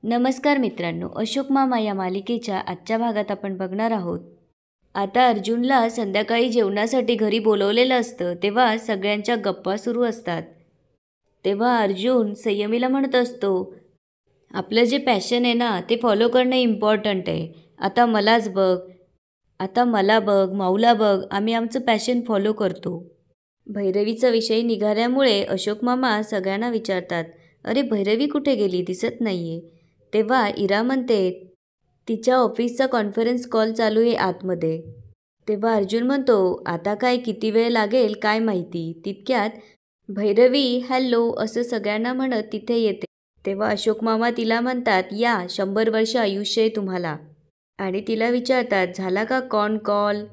नमस्कार मित्रांनो, अशोक मामा या मालिकेच्या आजच्या भागात आपण बघणार आहोत. आता अर्जुनला संध्याकाळी जेवणासाठी घरी बोलवलेलं असतं तेव्हा सगळ्यांच्या गप्पा सुरू असतात. तेव्हा अर्जुन संयमीला म्हणत असतो, आपलं जे पॅशन आहे ना ते फॉलो करणं इम्पॉर्टंट आहे. आता मलाच बघ, आता मला बघ, माऊला बघ, आम्ही आमचं पॅशन फॉलो करतो. भैरवीचा विषय निघाल्यामुळे अशोक मामा सगळ्यांना विचारतात, अरे भैरवी कुठे गेली, दिसत नाहीये. तेव्हा इरा म्हणते, तिच्या ऑफिसचा कॉन्फरन्स कॉल चालू आहे आतमध्ये. तेव्हा अर्जुन म्हणतो, आता काय किती वेळ लागेल काय माहिती. तितक्यात भैरवी हॅलो असं सगळ्यांना म्हणत तिथे येते. तेव्हा अशोक मामा तिला म्हणतात, या 100 वर्ष आयुष्य आहे तुम्हाला. आणि तिला विचारतात, झाला का कॉल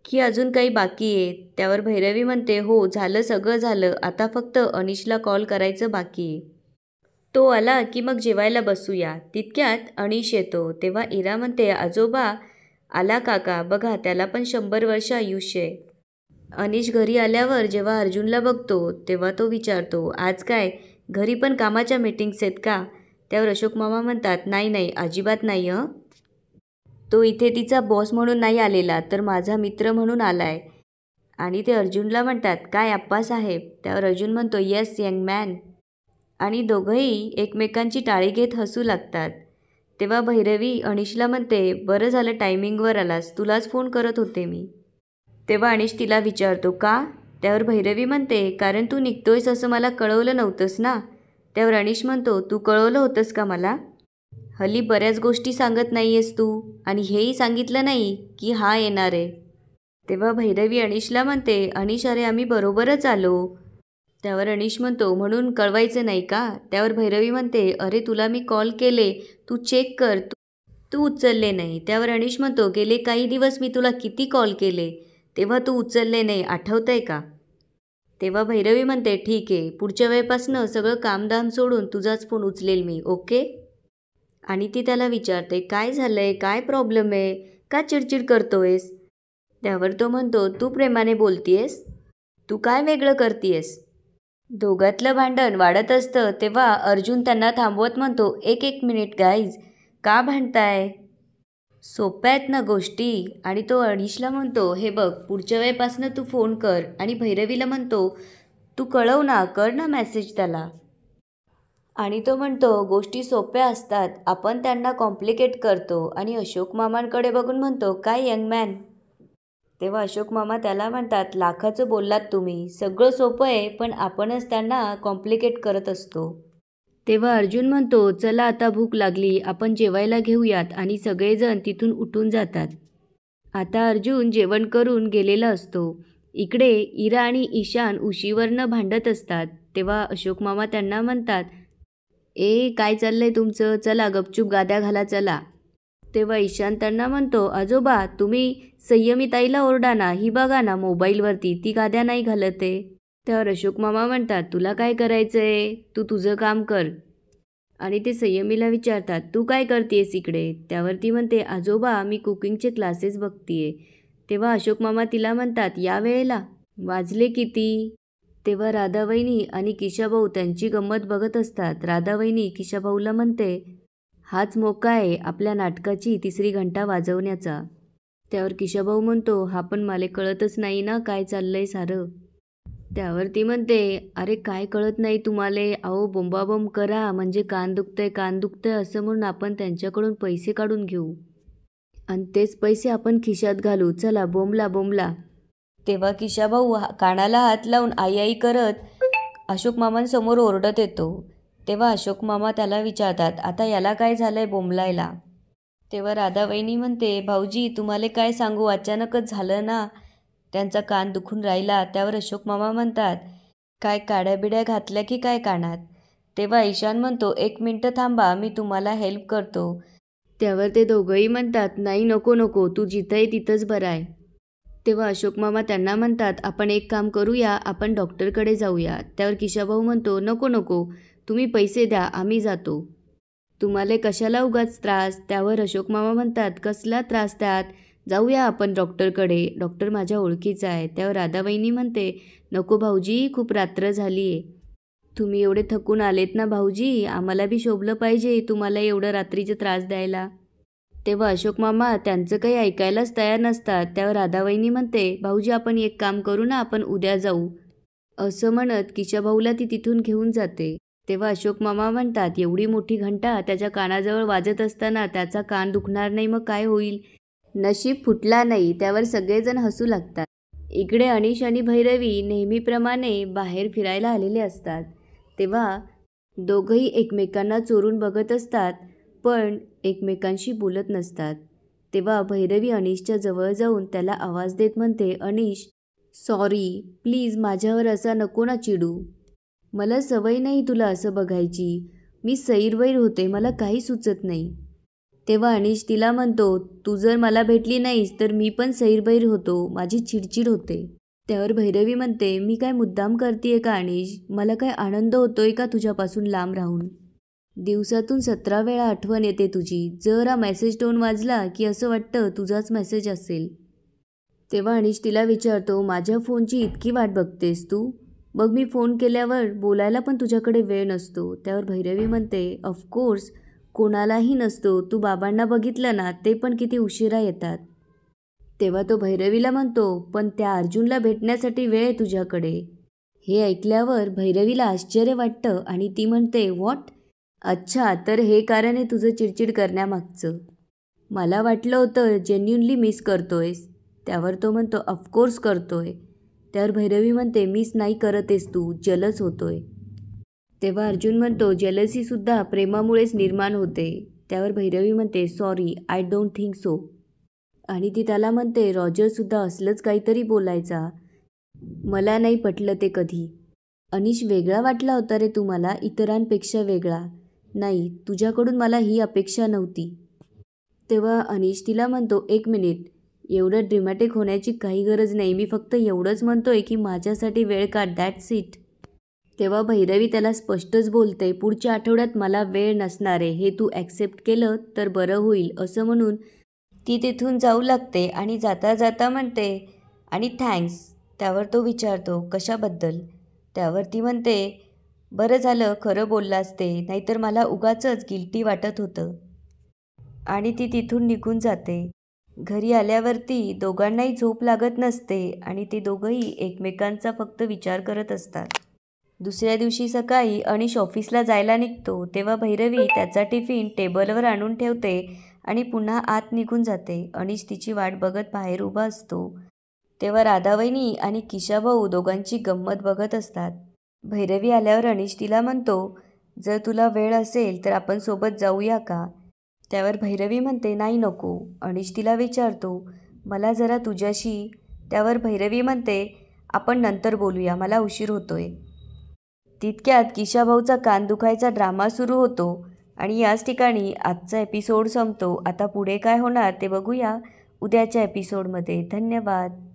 की अजून काही बाकी आहे. त्यावर भैरवी म्हणते, हो झालं, सगळं झालं, आता फक्त अनिशला कॉल करायचं बाकी आहे. तो आला की मग जेवायला बसूया. तितक्यात अनिश येतो. तेव्हा इरा म्हणते, आजोबा आला काका, बघा त्याला पण 100 वर्ष आयुष्य आहे. अनिश घरी आल्यावर जेव्हा अर्जुनला बघतो तेव्हा तो विचारतो, आज काय घरी पण कामाच्या मीटिंग्स आहेत का. त्यावर अशोक मामा म्हणतात, नाही नाही अजिबात नाही हं. तो इथे तिचा बॉस म्हणून नाही आलेला तर माझा मित्र म्हणून आलाय. आणि ते अर्जुनला म्हणतात, काय आप्पासाहेब. त्यावर अर्जुन म्हणतो, येस यंग मॅन. आणि दोघंही एकमेकांची टाळी घेत हसू लागतात. तेव्हा भैरवी अनिशला म्हणते, बरं झालं टायमिंगवर आलास, तुलाच फोन करत होते मी. तेव्हा अनिश तिला विचारतो, का. त्यावर भैरवी म्हणते, कारण तू निघतोयस असं मला कळवलं नव्हतंस ना. त्यावर अनिश म्हणतो, तू कळवलं होतंस का मला. हल्ली बऱ्याच गोष्टी सांगत नाही आहेस तू, आणि हेही सांगितलं नाही की हा येणार आहे. तेव्हा भैरवी अनिशला म्हणते, अनिश अरे आम्ही बरोबरच आलो. त्यावर अनिश म्हणतो, म्हणून कळवायचं नाही का. त्यावर भैरवी म्हणते, अरे तुला मी कॉल केले, तू चेक कर, तू उचलले नाही. त्यावर अनिश म्हणतो, गेले काही दिवस मी तुला किती कॉल केले तेव्हा तू उचलले नाही, आठवतंय का. तेव्हा भैरवी म्हणते, ठीक आहे, पुढच्या वेळेपासनं सगळं कामधाम सोडून तुझाच फोन उचलेल मी, ओके. आणि ती त्याला विचारते, काय झालंय, काय प्रॉब्लेम आहे, का चिडचिड करतोयस. त्यावर तो म्हणतो, तू प्रेमाने बोलतीयस, तू काय वेगळं करतीयस. दोघातलं भांडण वाढत असतं. तेव्हा अर्जुन त्यांना थांबवत म्हणतो, एक मिनिट गाईज, का भांडताय. सोप्या आहेत ना गोष्टी. आणि तो अनिशला म्हणतो, हे बघ पुढच्या वेळेपासनं तू फोन कर. आणि भैरवीला म्हणतो, तू कळव ना, कर ना मेसेज त्याला. आणि तो म्हणतो, गोष्टी सोप्या असतात, आपण त्यांना कॉम्प्लिकेट करतो. आणि अशोक मामांकडे बघून म्हणतो, काय यंग मॅन. तेव्हा अशोक मामा त्याला म्हणतात, लाखाचं बोललात तुम्ही, सगळं सोपं आहे पण आपणच त्यांना कॉम्प्लिकेट करत असतो. तेव्हा अर्जुन म्हणतो, चला आता भूक लागली, आपण जेवायला घेऊयात. आणि सगळेजण तिथून उठून जातात. आता अर्जुन जेवण करून गेलेला असतो. इकडे इरा आणि ईशान उशीवरनं भांडत असतात. तेव्हा अशोक मामा त्यांना म्हणतात, काय चाललंय तुमचं, चला गपचूप गाद्या घाला चला. तेव्हा ईशान त्यांना म्हणतो, आजोबा तुम्ही संयमीताईला ओरडा ना, ही बघा ना मोबाईलवरती ती गाद्या नाही घालत आहे. त्यावर अशोक मामा म्हणतात, तुला काय करायचं आहे, तू तुझं काम कर. आणि ते संयमीला विचारतात, तू काय करतेस इकडे. त्यावर ती म्हणते, आजोबा मी कुकिंगचे क्लासेस बघतीये. तेव्हा अशोक मामा तिला म्हणतात, या वेळेला वाजले किती. तेव्हा राधावहिनी आणि किशाभाऊ त्यांची गंमत बघत असतात. राधावहिनी किशाभाऊला म्हणते, हाच मोका आहे आपल्या नाटकाची 3री घंटा वाजवण्याचा. त्यावर किशाभाऊ म्हणतो, हा पण मला कळतच नाही ना काय चाललंय सारं. त्यावर ती म्हणते, अरे काय कळत नाही तुम्हाला, अहो बोंबाबोंब करा म्हणजे कान दुखतंय असं म्हणून आपण त्यांच्याकडून पैसे काढून घेऊ आणि तेच पैसे आपण खिशात घालू, चला बोंबला. तेव्हा किशाभाऊ कानाला हात लावून आई करत अशोक मामांसमोर ओरडत येतो. तेव्हा अशोक मामा त्याला विचारतात, आता याला काय झालंय बोंबलायला. तेव्हा राधावहिनी म्हणते, भाऊजी तुम्हाला काय सांगू, अचानकच झालं ना, त्यांचा कान दुखून राहिला. त्यावर अशोक मामा म्हणतात, काय काड्याबिड्या घातल्या की काय कानात. तेव्हा ईशान म्हणतो, 1 मिनटं थांबा, मी तुम्हाला हेल्प करतो. त्यावर ते दोघंही म्हणतात, नाही नको, तू जिथं आहे तिथंच बरं आहे. तेव्हा अशोक मामा त्यांना म्हणतात, आपण एक काम करूया, आपण डॉक्टरकडे जाऊया. त्यावर किशाभाऊ म्हणतो, नको, तुम्ही पैसे द्या, आम्ही जातो, तुम्हाला कशाला उगाच त्रास. त्यावर अशोक मामा म्हणतात, कसला त्रास त्यात, जाऊया आपण डॉक्टरकडे, डॉक्टर माझ्या ओळखीचा आहे. त्यावर राधावहिनी म्हणते, नको भाऊजी, खूप रात्र झाली आहे. तुम्ही एवढे थकून आलेत ना भाऊजी, आम्हाला बी शोभलं पाहिजे तुम्हाला एवढं रात्रीचा त्रास द्यायला. तेव्हा अशोक मामा त्यांचं काही ऐकायलाच तयार नसतात. त्यावर राधावहिनी म्हणते, भाऊजी आपण एक काम करू ना, आपण उद्या जाऊ. असं म्हणत किशाभाऊला ती तिथून घेऊन जाते. तेव्हा अशोक मामा म्हणतात, एवढी मोठी घंटा त्याच्या कानाजवळ वाजत असताना त्याचा कान दुखणार नाही मग काय होईल? नशीब फुटला नाही. त्यावर सगळेजण हसू लागतात. इकडे अनिश आणि भैरवी नेहमीप्रमाणे बाहेर फिरायला आलेले असतात. तेव्हा दोघंही एकमेकांना चोरून बघत असतात, पण एकमेकांशी बोलत नसतात. तेव्हा भैरवी अनिशच्या जवळ जाऊन त्याला आवाज देत म्हणते, अनिश सॉरी, प्लीज माझ्यावर असा नको ना चिडू. मला सवय नाही तुला असं बघायची. मी सैरवैर होते, मला काही सुचत नाही. तेव्हा अनिश तिला म्हणतो, तू जर मला भेटली नाहीस तर मी पण सैरवैर होतो, माझी चिडचिड होते. त्यावर भैरवी म्हणते, मी काय मुद्दाम करतेय का अनिश? मला काय आनंद होतोय का तुझ्यापासून लांब राहून? दिवसातून 17 वेळा आठवण येते तुझी. जर हा मेसेज टोन वाजला की असं वाटतं तुझाच मेसेज असेल. तेव्हा अनिश तिला विचारतो, माझ्या फोनची इतकी वाट बघतेस तू? मग मी फोन केल्यावर बोलायला पण तुझ्याकडे वेळ नसतो. त्यावर भैरवी म्हणते, ऑफकोर्स कोणालाही नसतो. तू बाबांना बघितलं ना, ते पण किती उशिरा येतात. तेव्हा तो भैरवीला म्हणतो, पण त्या अर्जुनला भेटण्यासाठी वेळ आहे तुझ्याकडे. हे ऐकल्यावर भैरवीला आश्चर्य वाटतं आणि ती म्हणते, व्हॉट? अच्छा, तर हे कारण आहे तुझं चिडचिड करण्यामागचं. मला वाटलं होतं जेन्युनली मिस करतोयस. त्यावर तो म्हणतो, ऑफकोर्स करतोय. त्यावर भैरवी म्हणते, मिस नाही करतेस तू, जलस होतोय. तेव्हा अर्जुन म्हणतो, जेलसीसुद्धा प्रेमामुळेच निर्माण होते. त्यावर भैरवी म्हणते, sorry, I don't think so. आणि ती त्याला म्हणते, रॉजरसुद्धा असलंच काहीतरी बोलायचा. मला नाही पटलं ते कधी. अनिश वेगळा वाटला होता रे तुम्हाला, इतरांपेक्षा वेगळा. नाही, तुझ्याकडून मला ही अपेक्षा नव्हती. तेव्हा अनिश तिला म्हणतो, एक मिनिट, एवढं ड्रॅमॅटिक होण्याची काही गरज नाही. मी फक्त एवढंच म्हणतोय की माझ्यासाठी वेळ काढ, दॅट्स इट. तेव्हा भैरवी त्याला स्पष्टच बोलते, पुढच्या आठवड्यात मला वेळ नसणार आहे, हे तू ॲक्सेप्ट केलं तर बरं होईल. असं म्हणून ती तिथून जाऊ लागते आणि जाता जाता म्हणते, आणि थँक्स. त्यावर तो विचारतो, कशाबद्दल? त्यावर ती म्हणते, बरं झालं खरं बोललास ते, नाहीतर मला उगाचच गिल्टी वाटत होतं. आणि ती तिथून निघून जाते. घरी आल्यावरती दोघांनाही झोप लागत नसते आणि ते दोघंही एकमेकांचा फक्त विचार करत असतात. दुसऱ्या दिवशी सकाळी अनिश ऑफिसला जायला निघतो. तेव्हा भैरवी त्याचा टिफिन टेबलवर आणून ठेवते आणि पुन्हा आत निघून जाते. अनिश तिची वाट बघत बाहेर उभा असतो. तेव्हा राधावहिनी आणि किशाभाऊ दोघांची गंमत बघत असतात. भैरवी आल्यावर अनिश तिला म्हणतो, जर तुला वेळ असेल तर आपण सोबत जाऊया का? त्यावर भैरवी म्हणते, नाही नको. अनिश तिला विचारतो, मला जरा तुझ्याशी. त्यावर भैरवी म्हणते, आपण नंतर बोलूया, मला उशीर होतोय. तितक्यात किशाभाऊचा कान दुखायचा ड्रामा सुरू होतो आणि याच ठिकाणी आजचा एपिसोड संपतो. आता पुढे काय होणार ते बघूया उद्याच्या एपिसोडमध्ये. धन्यवाद.